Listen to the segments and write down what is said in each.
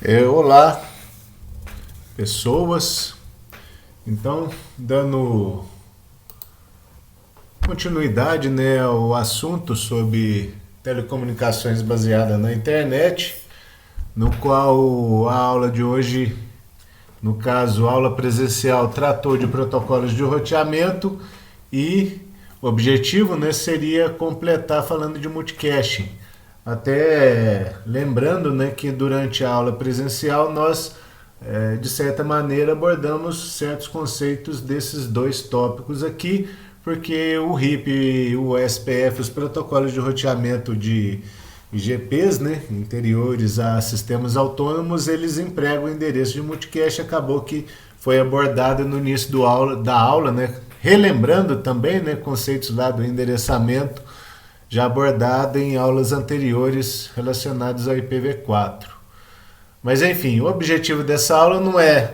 Olá, pessoas. Então, dando continuidade, né, ao assunto sobre telecomunicações baseada na internet, no qual a aula de hoje, no caso, a aula presencial, tratou de protocolos de roteamento e o objetivo, né, seria completar falando de multicaching. Até lembrando, né, que durante a aula presencial nós, de certa maneira, abordamos certos conceitos desses dois tópicos aqui, porque o RIP e o SPF, os protocolos de roteamento de IGPs, né, interiores a sistemas autônomos, eles empregam o endereço de multicache. Acabou que foi abordado no início da aula, né, relembrando também, né, conceitos lá do endereçamento já abordado em aulas anteriores relacionadas ao IPv4. Mas enfim, o objetivo dessa aula não é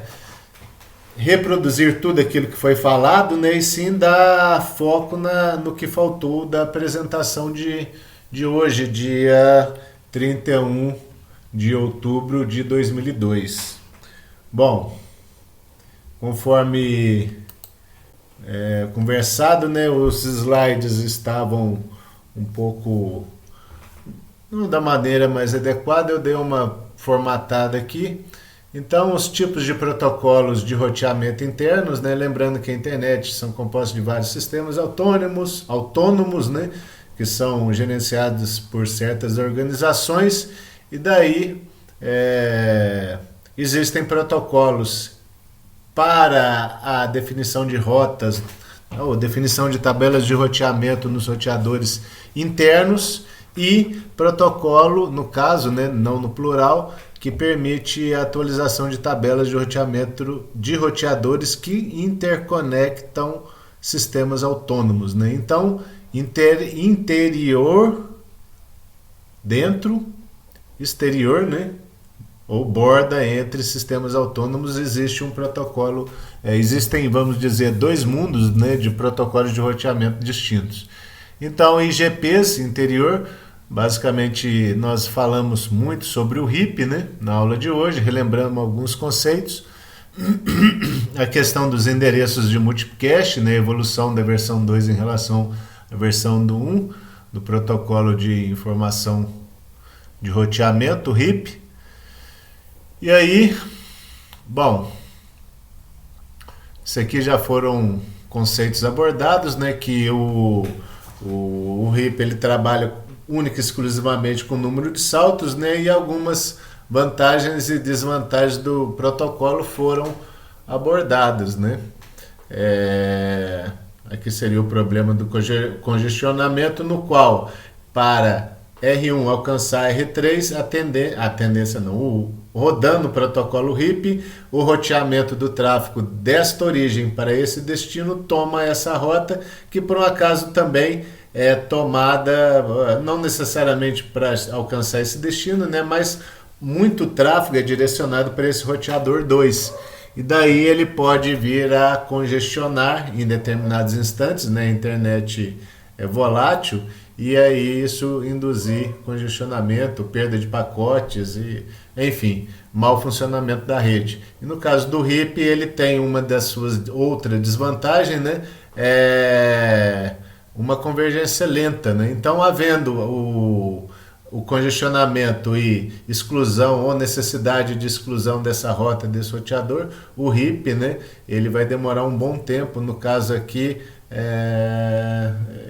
reproduzir tudo aquilo que foi falado, né, e sim dar foco no que faltou da apresentação de hoje, dia 31 de outubro de 2002. Bom, conforme conversado, né, os slides estavam um pouco não da maneira mais adequada, eu dei uma formatada aqui. Então, os tipos de protocolos de roteamento internos, né, lembrando que a internet são compostos de vários sistemas autônomos, né, que são gerenciados por certas organizações, e daí existem protocolos para a definição de rotas ou definição de tabelas de roteamento nos roteadores internos e protocolo, no caso, né, não no plural, que permite a atualização de tabelas de roteamento de roteadores que interconectam sistemas autônomos, né? Então, interior, dentro, exterior, né? Ou borda entre sistemas autônomos, existe um protocolo, existem, vamos dizer, dois mundos, né, de protocolos de roteamento distintos. Então, IGPs, interior, basicamente nós falamos muito sobre o RIP, né, na aula de hoje, relembramos alguns conceitos, a questão dos endereços de multicache, né, evolução da versão 2 em relação à versão do 1, do protocolo de informação de roteamento, RIP. E aí, bom, isso aqui já foram conceitos abordados, né? Que o RIP ele trabalha única e exclusivamente com o número de saltos, né? E algumas vantagens e desvantagens do protocolo foram abordadas, né? Aqui seria o problema do congestionamento, no qual para R1 alcançar R3, a tendência não, rodando o protocolo RIP, o roteamento do tráfego desta origem para esse destino toma essa rota, que por um acaso também é tomada, não necessariamente para alcançar esse destino, né, mas muito tráfego é direcionado para esse roteador 2. E daí ele pode vir a congestionar em determinados instantes, né, a internet é volátil, e aí isso induzir congestionamento, perda de pacotes e, enfim, mau funcionamento da rede. E no caso do RIP, ele tem uma das suas outra desvantagem, né? Uma convergência lenta, né? Então, havendo o congestionamento e exclusão ou necessidade de exclusão dessa rota, desse roteador, o RIP, né, ele vai demorar um bom tempo, no caso aqui,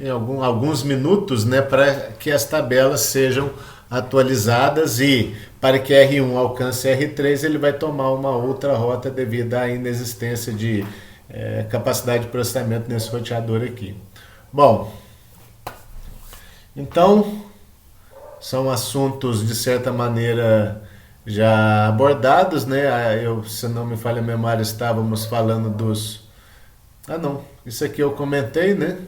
em alguns minutos, né, para que as tabelas sejam atualizadas, e para que R1 alcance R3 ele vai tomar uma outra rota devido à inexistência de capacidade de processamento nesse roteador aqui. Bom, então são assuntos de certa maneira já abordados, né? Se não me falha a memória, estávamos falando dos... Ah, não, isso aqui eu comentei, né?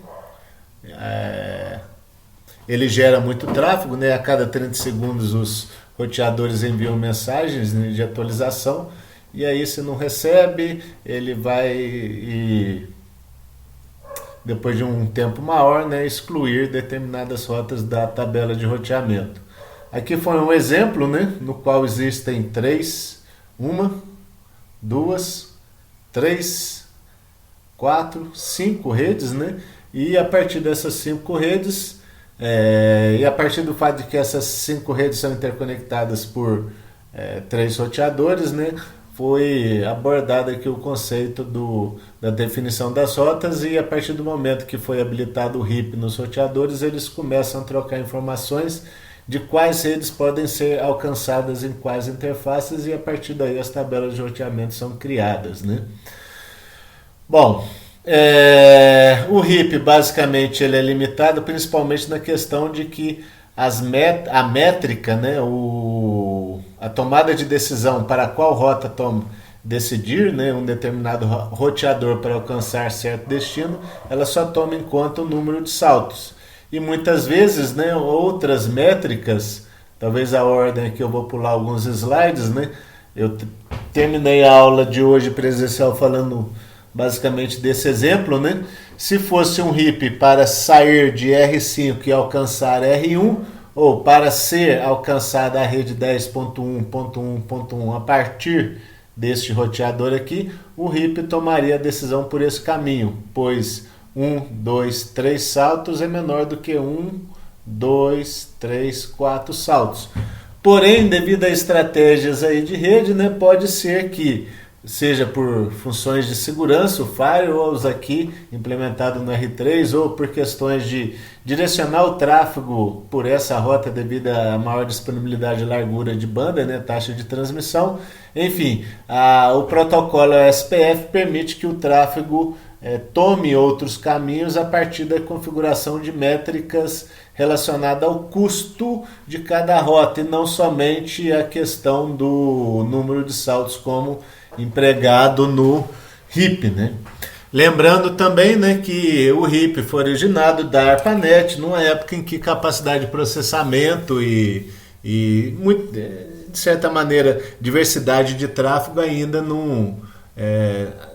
Ele gera muito tráfego, né? A cada 30 segundos os roteadores enviam mensagens, né, de atualização, e aí se não recebe, ele vai e depois de um tempo maior, né, excluir determinadas rotas da tabela de roteamento. Aqui foi um exemplo, né, no qual existem uma, duas, três, quatro, cinco redes, né? E a partir dessas cinco redes, e a partir do fato de que essas cinco redes são interconectadas por três roteadores, né? Foi abordado aqui o conceito da definição das rotas, e a partir do momento que foi habilitado o RIP nos roteadores, eles começam a trocar informações de quais redes podem ser alcançadas em quais interfaces, e a partir daí as tabelas de roteamento são criadas, né? Bom, o RIP basicamente ele é limitado principalmente na questão de que a métrica, né, a tomada de decisão para qual rota decidir, né, um determinado roteador para alcançar certo destino, ela só toma em conta o número de saltos. E muitas vezes, né, outras métricas, talvez a ordem aqui eu vou pular alguns slides, né, eu terminei a aula de hoje presencial falando basicamente desse exemplo, né? Se fosse um RIP para sair de R5 e alcançar R1, ou para ser alcançada a rede 10.1.1.1 a partir deste roteador aqui, o RIP tomaria a decisão por esse caminho, pois 1, 2, 3 saltos é menor do que 1, 2, 3, 4 saltos. Porém, devido a estratégias aí de rede, né, pode ser que seja por funções de segurança, o firewalls aqui implementado no R3, ou por questões de direcionar o tráfego por essa rota devido à maior disponibilidade e largura de banda, né, taxa de transmissão. Enfim, o protocolo SPF permite que o tráfego tome outros caminhos a partir da configuração de métricas relacionada ao custo de cada rota, e não somente a questão do número de saltos como empregado no RIP, né? Lembrando também, né, que o RIP foi originado da ARPANET numa época em que capacidade de processamento e muito, de certa maneira, diversidade de tráfego ainda não...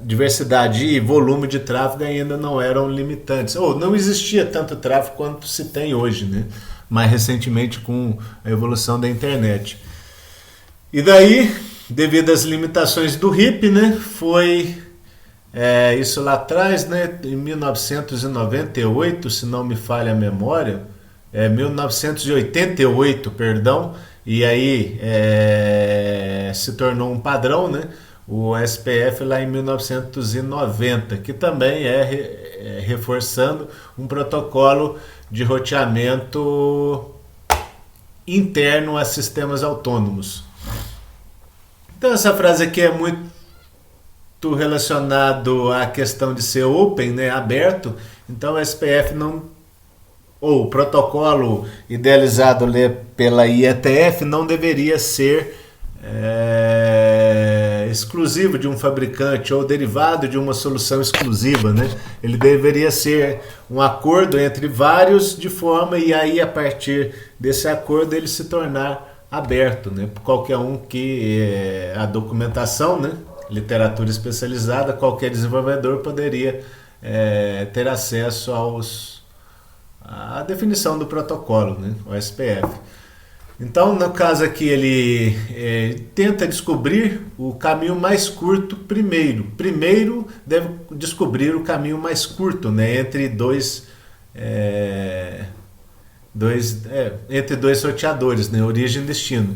diversidade e volume de tráfego ainda não eram limitantes, ou não existia tanto tráfego quanto se tem hoje, né? Mais recentemente com a evolução da internet. E daí, devido às limitações do RIP, né, foi isso lá atrás, né, em 1998, se não me falha a memória, 1988, perdão, e aí se tornou um padrão, né, o SPF lá em 1990, que também reforçando um protocolo de roteamento interno a sistemas autônomos. Então essa frase aqui é muito relacionado à questão de ser open, né, aberto. Então o SPF ou o protocolo idealizado pela IETF não deveria ser exclusivo de um fabricante ou derivado de uma solução exclusiva, né? Ele deveria ser um acordo entre vários, de forma, e aí a partir desse acordo ele se tornar aberto, né? Qualquer um que a documentação, né, literatura especializada, qualquer desenvolvedor poderia ter acesso à definição do protocolo, né, o SPF. Então, no caso aqui, ele tenta descobrir o caminho mais curto primeiro. Primeiro deve descobrir o caminho mais curto, né, entre dois roteadores, né, origem e destino.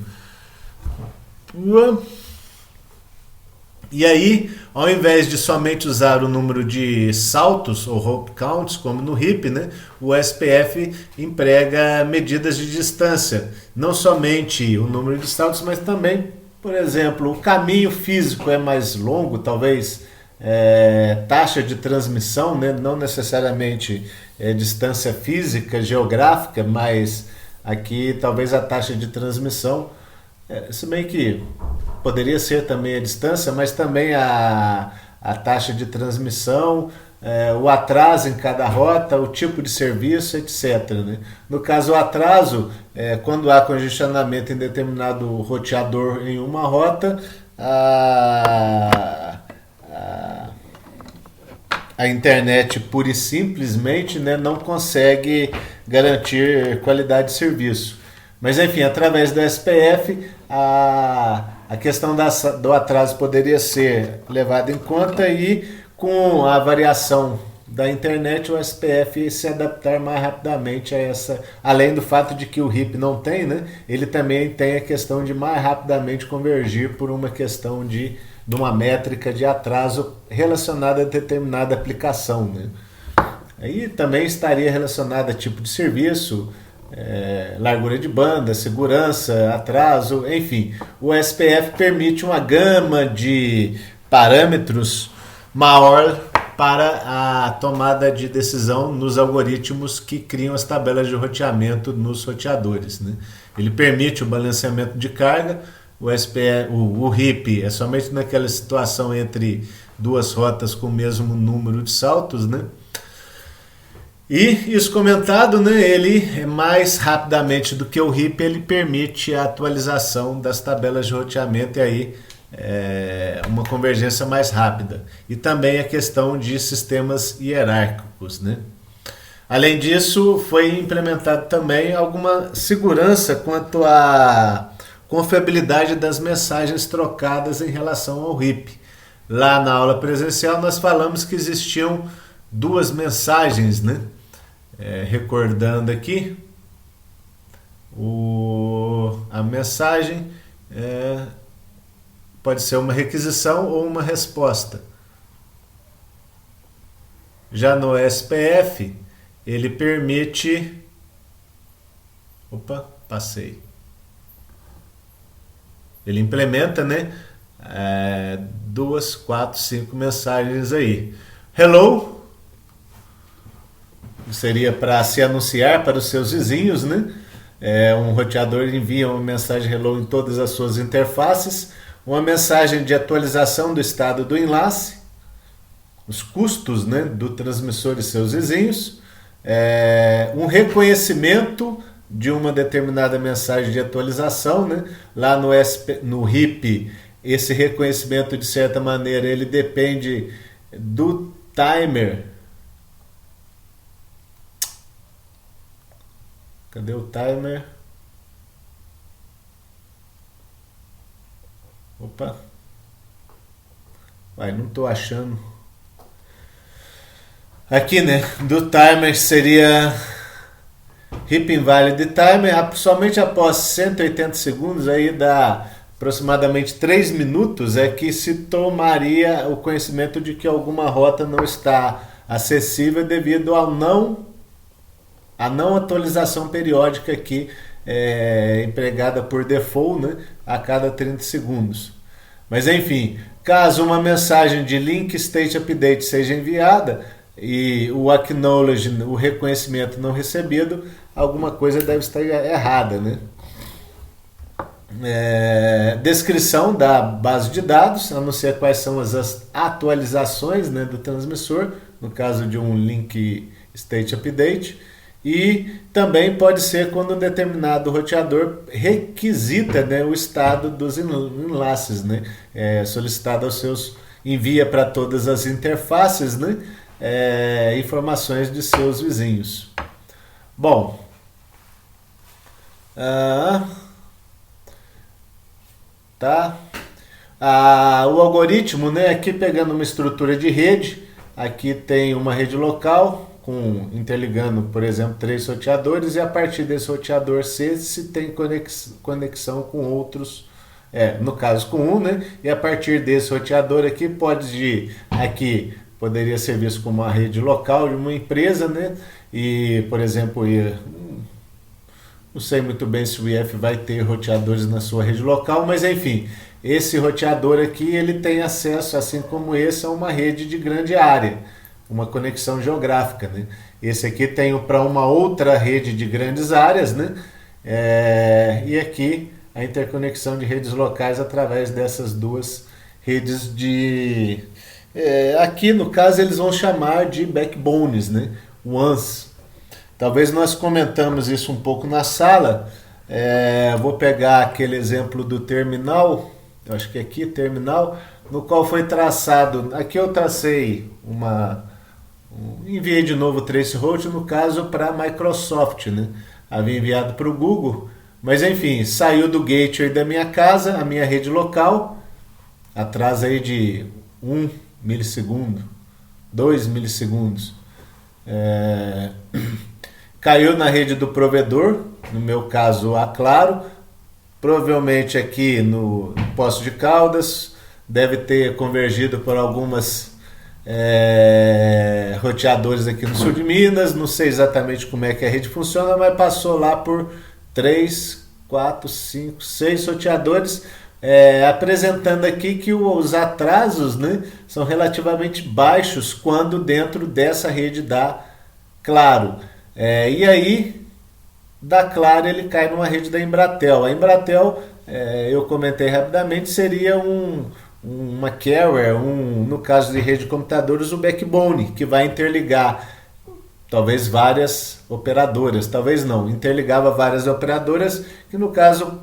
E aí, ao invés de somente usar o número de saltos ou hop counts, como no RIP, né, o SPF emprega medidas de distância. Não somente o número de saltos, mas também, por exemplo, o caminho físico é mais longo, talvez taxa de transmissão, né, não necessariamente distância física, geográfica, mas aqui talvez a taxa de transmissão, se bem que poderia ser também a distância, mas também a taxa de transmissão, o atraso em cada rota, o tipo de serviço, etc, né? No caso, o atraso, quando há congestionamento em determinado roteador em uma rota, a internet pura e simplesmente, né, não consegue garantir qualidade de serviço. Mas enfim, através do SPF, a questão do atraso poderia ser levada em conta e com a variação da internet o SPF se adaptar mais rapidamente a essa, além do fato de que o RIP não tem, né? Ele também tem a questão de mais rapidamente convergir por uma questão de uma métrica de atraso relacionada a determinada aplicação, né? Aí também estaria relacionada a tipo de serviço, largura de banda, segurança, atraso, enfim. O SPF permite uma gama de parâmetros maior para a tomada de decisão nos algoritmos que criam as tabelas de roteamento nos roteadores, né? Ele permite o balanceamento de carga. O RIP é somente naquela situação entre duas rotas com o mesmo número de saltos, né? E isso comentado, né, ele mais rapidamente do que o RIP, ele permite a atualização das tabelas de roteamento e aí uma convergência mais rápida. E também a questão de sistemas hierárquicos, né? Além disso, foi implementado também alguma segurança quanto à confiabilidade das mensagens trocadas em relação ao RIP. Lá na aula presencial nós falamos que existiam duas mensagens, né? Recordando aqui, a mensagem pode ser uma requisição ou uma resposta. Já no SPF, ele permite... Opa, passei. Ele implementa, né? 2, 4, 5 mensagens aí. Hello, seria para se anunciar para os seus vizinhos, né? Um roteador envia uma mensagem hello em todas as suas interfaces, uma mensagem de atualização do estado do enlace, os custos, né, do transmissor e seus vizinhos, um reconhecimento de uma determinada mensagem de atualização, né? Lá no RIP, esse reconhecimento, de certa maneira, ele depende do timer. Cadê o timer? Opa. Não estou achando. Aqui, né? Do timer seria RIP Invalid Timer. Somente após 180 segundos, aí dá aproximadamente 3 minutos, é que se tomaria o conhecimento de que alguma rota não está acessível devido ao a não atualização periódica aqui empregada por default, né, a cada 30 segundos. Mas enfim, caso uma mensagem de link state update seja enviada e o acknowledge, o reconhecimento não recebido, alguma coisa deve estar errada, né? Descrição da base de dados, anuncia quais são as atualizações, né, do transmissor, no caso de um link state update. E também pode ser quando um determinado roteador requisita, né, o estado dos enlaces, né, solicitado aos seus, envia para todas as interfaces, né, informações de seus vizinhos. Bom, tá. O algoritmo, né, aqui pegando uma estrutura de rede, aqui tem uma rede local, interligando, por exemplo, 3 roteadores, e a partir desse roteador C se tem conexão com outros, no caso com um, né? E a partir desse roteador aqui poderia ser visto como uma rede local de uma empresa, né? E, por exemplo, não sei muito bem se o IF vai ter roteadores na sua rede local, mas enfim, esse roteador aqui ele tem acesso, assim como esse, a uma rede de grande área, uma conexão geográfica, né? Esse aqui tem para uma outra rede de grandes áreas, né? E aqui a interconexão de redes locais através dessas duas redes de... aqui no caso eles vão chamar de backbones, né? WANs. Talvez nós comentamos isso um pouco na sala. Vou pegar aquele exemplo do terminal, eu acho que aqui, terminal, no qual foi traçado, aqui eu tracei enviei de novo o traceroute, no caso para a Microsoft, né? Havia enviado para o Google, Mas enfim, saiu do gateway da minha casa, a minha rede local, atrasa aí de 1 milissegundo, 2 milissegundos. É, caiu na rede do provedor, no meu caso a Claro, provavelmente aqui no Poço de Caldas, deve ter convergido por algumas roteadores aqui no sul de Minas, não sei exatamente como é que a rede funciona, mas passou lá por 3, 4, 5, 6 roteadores, apresentando aqui que os atrasos, né, são relativamente baixos quando dentro dessa rede da Claro. E aí, da Claro ele cai numa rede da Embratel. A Embratel, eu comentei rapidamente, seria uma carrier, no caso de rede de computadores, o backbone, que vai interligar talvez várias operadoras, talvez não, interligava várias operadoras, que no caso,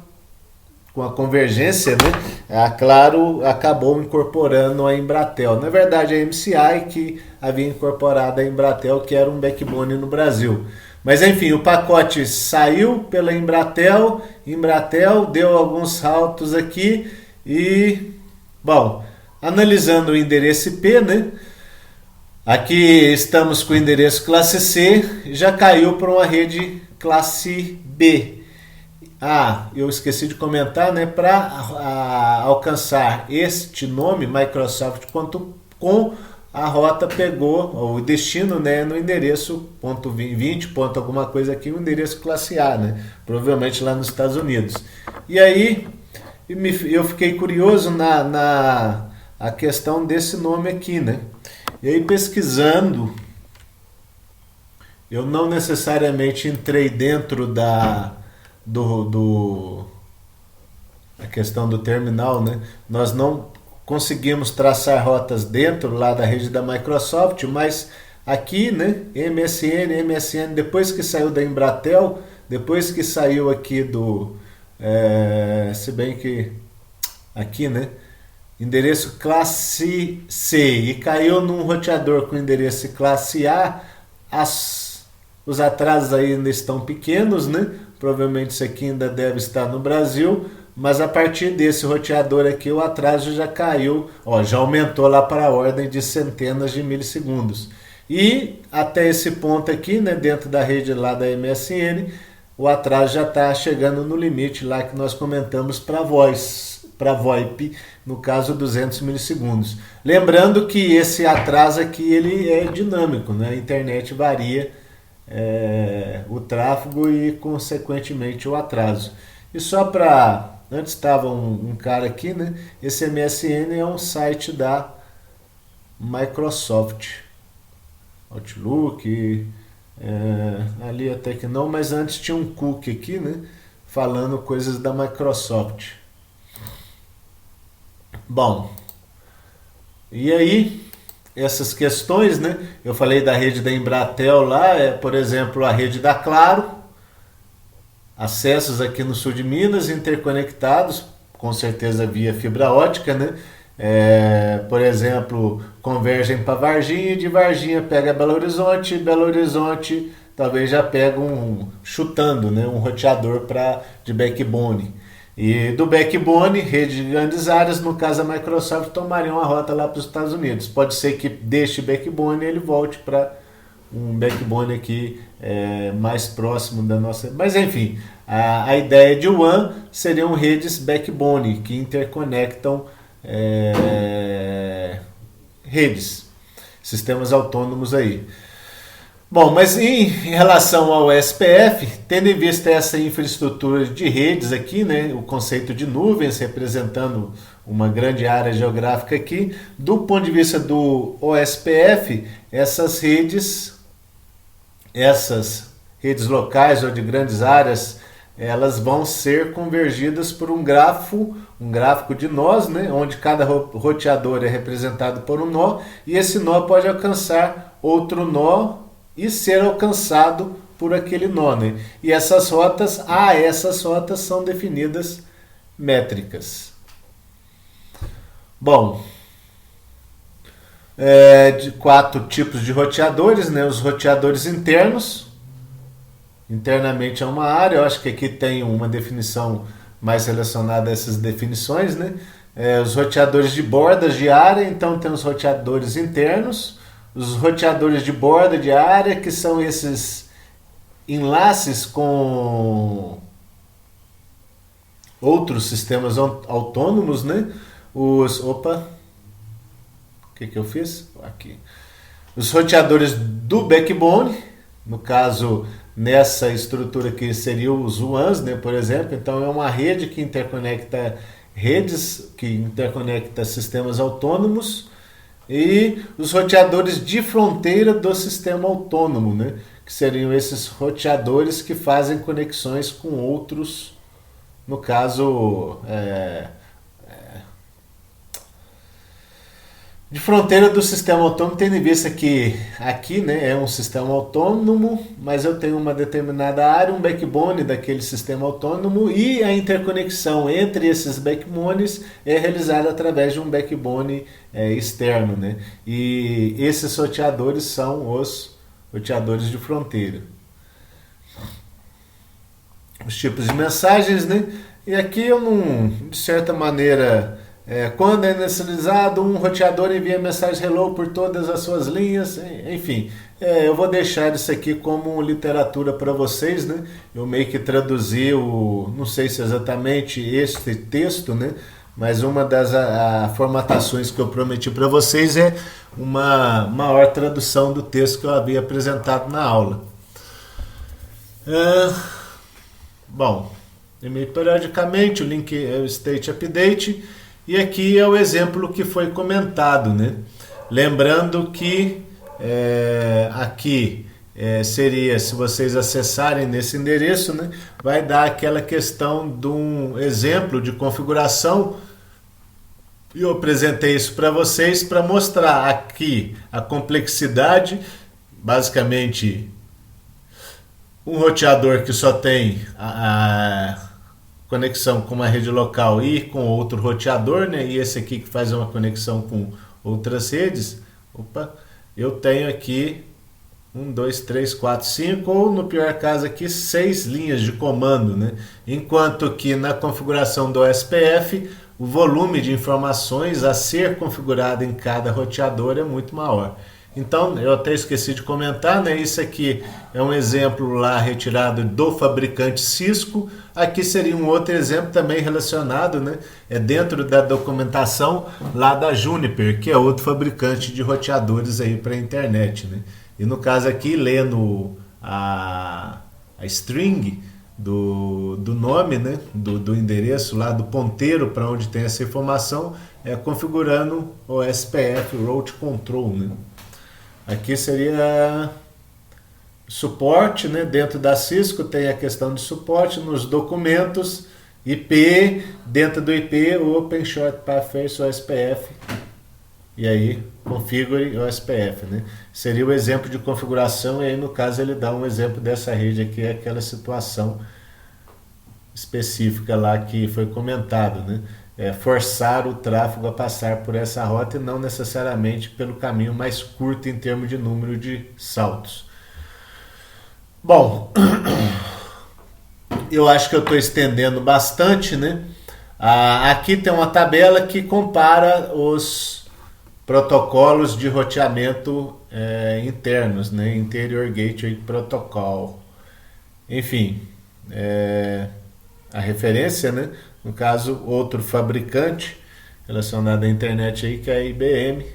com a convergência, né, a Claro acabou incorporando a Embratel. Na verdade, a MCI que havia incorporado a Embratel, que era um backbone no Brasil. Mas enfim, o pacote saiu pela Embratel deu alguns saltos aqui e, bom, analisando o endereço IP, né? Aqui estamos com o endereço classe C, já caiu para uma rede classe B. Eu esqueci de comentar, né? Para alcançar este nome, Microsoft.com, a rota pegou o destino, né, no endereço .20, ponto alguma coisa aqui, o endereço classe A, né? Provavelmente lá nos Estados Unidos. E aí eu fiquei curioso na a questão desse nome aqui, né? E aí pesquisando, eu não necessariamente entrei dentro a questão do terminal, né? Nós não conseguimos traçar rotas dentro lá da rede da Microsoft, mas aqui, né? MSN, depois que saiu da Embratel, depois que saiu aqui se bem que aqui, né? Endereço classe C e caiu num roteador com endereço classe A, os atrasos ainda estão pequenos, né? Provavelmente isso aqui ainda deve estar no Brasil, mas a partir desse roteador aqui o atraso já caiu, já aumentou lá para a ordem de centenas de milissegundos. E até esse ponto aqui, né, dentro da rede lá da MSN, o atraso já está chegando no limite lá que nós comentamos para VoIP, no caso 200 milissegundos. Lembrando que esse atraso aqui ele é dinâmico, né? A internet varia o tráfego e consequentemente o atraso. E só para... Antes estava um cara aqui, né? Esse MSN é um site da Microsoft. Outlook, ali até que não, mas antes tinha um cookie aqui, né? Falando coisas da Microsoft. Bom, e aí, essas questões, né? Eu falei da rede da Embratel lá, por exemplo, a rede da Claro, acessos aqui no sul de Minas, interconectados, com certeza via fibra ótica, né? Por exemplo, convergem para Varginha, de Varginha pega Belo Horizonte talvez já pega chutando, né? Um roteador de backbone. E do backbone, rede de grandes áreas, no caso a Microsoft tomaria uma rota lá para os Estados Unidos. Pode ser que deste backbone ele volte para um backbone aqui mais próximo da nossa... Mas enfim, a ideia de WAN seriam redes backbone que interconectam redes, sistemas autônomos aí. Bom, mas em relação ao SPF, tendo em vista essa infraestrutura de redes aqui, né, o conceito de nuvens representando uma grande área geográfica aqui, do ponto de vista do OSPF, essas redes locais ou de grandes áreas, elas vão ser convergidas por um gráfico de nós, né, onde cada roteador é representado por um nó, e esse nó pode alcançar outro nó e ser alcançado por aquele nó, né? E essas rotas são definidas métricas. Bom, de 4 tipos de roteadores, né? Os roteadores internos, internamente a uma área. Eu acho que aqui tem uma definição mais relacionada a essas definições, né? Os roteadores de bordas de área, então tem os roteadores internos, os roteadores de borda de área, que são esses enlaces com outros sistemas autônomos, né? O que eu fiz? Aqui. Os roteadores do backbone, no caso, nessa estrutura aqui seriam os WANs, né, por exemplo. Então é uma rede que interconecta redes, que interconecta sistemas autônomos, e os roteadores de fronteira do sistema autônomo, né, que seriam esses roteadores que fazem conexões com outros, no caso, de fronteira do sistema autônomo, tendo em vista que aqui, né, é um sistema autônomo, mas eu tenho uma determinada área, um backbone daquele sistema autônomo, e a interconexão entre esses backbones é realizada através de um backbone externo, né? E esses roteadores são os roteadores de fronteira. Os tipos de mensagens, né? E aqui eu não, de certa maneira, quando é inicializado, um roteador envia mensagem hello por todas as suas linhas, enfim. Eu vou deixar isso aqui como literatura para vocês, né? Eu meio que traduzi não sei se exatamente este texto, né? Mas uma das formatações que eu prometi para vocês é uma maior tradução do texto que eu havia apresentado na aula. Bom, e-mail periodicamente, o link é o state update, e aqui é o exemplo que foi comentado, né? Lembrando que aqui seria, se vocês acessarem nesse endereço, né, vai dar aquela questão de um exemplo de configuração. E eu apresentei isso para vocês para mostrar aqui a complexidade, basicamente um roteador que só tem a conexão com uma rede local e com outro roteador, né? E esse aqui que faz uma conexão com outras redes. Eu tenho aqui 1, 2, 3, 4, 5, ou no pior caso aqui 6 linhas de comando, né? Enquanto que na configuração do OSPF o volume de informações a ser configurado em cada roteador é muito maior. Então, eu até esqueci de comentar, né? Isso aqui é um exemplo lá retirado do fabricante Cisco. Aqui seria um outro exemplo também relacionado, né? É dentro da documentação lá da Juniper, que é outro fabricante de roteadores aí para a internet, né? E no caso aqui, lendo a string do nome, né? Do endereço lá, do ponteiro para onde tem essa informação, configurando o SPF, Route Control, né? Aqui seria suporte, né? Dentro da Cisco tem a questão de suporte nos documentos, IP, dentro do IP, o Open Short Path Trace OSPF, e aí configure o OSPF, né? Seria o exemplo de configuração, e aí no caso ele dá um exemplo dessa rede aqui, aquela situação específica lá que foi comentado, né? Forçar o tráfego a passar por essa rota e não necessariamente pelo caminho mais curto em termos de número de saltos. Bom, eu acho que eu estou estendendo bastante, né? Aqui tem uma tabela que compara os protocolos de roteamento internos, né? Interior Gateway Protocol. Enfim, a referência, né? No caso, outro fabricante relacionado à internet aí, que é a IBM.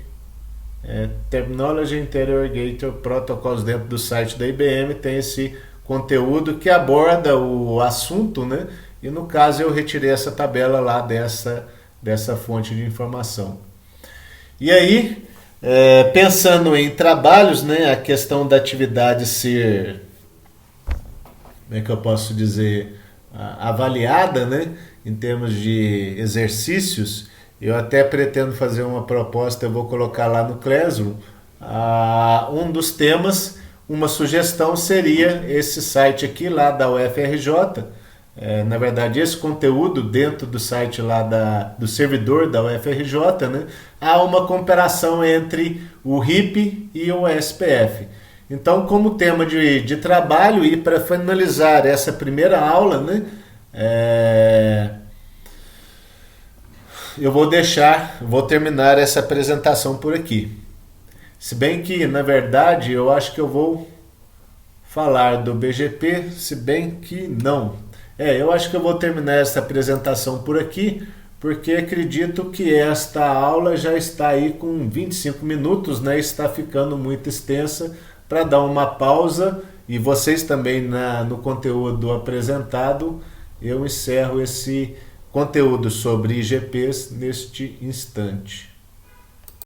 Terminology Interior Gateway Protocols, dentro do site da IBM tem esse conteúdo que aborda o assunto, né? E no caso eu retirei essa tabela lá dessa fonte de informação. E aí, pensando em trabalhos, né? A questão da atividade ser, como é que eu posso dizer, avaliada, né? Em termos de exercícios, eu até pretendo fazer uma proposta, eu vou colocar lá no Classroom. Um dos temas, uma sugestão seria esse site aqui lá da UFRJ. Na verdade, esse conteúdo dentro do site lá do servidor da UFRJ, né? Há uma comparação entre o RIP e o SPF. Então, como tema de trabalho, e para finalizar essa primeira aula, né, é, vou terminar essa apresentação por aqui. Se bem que, na verdade, eu acho que eu vou falar do BGP, se bem que não. Eu acho que eu vou terminar essa apresentação por aqui, porque acredito que esta aula já está aí com 25 minutos, né? Está ficando muito extensa para dar uma pausa e vocês também no conteúdo apresentado, eu encerro esse conteúdo sobre IGPs neste instante.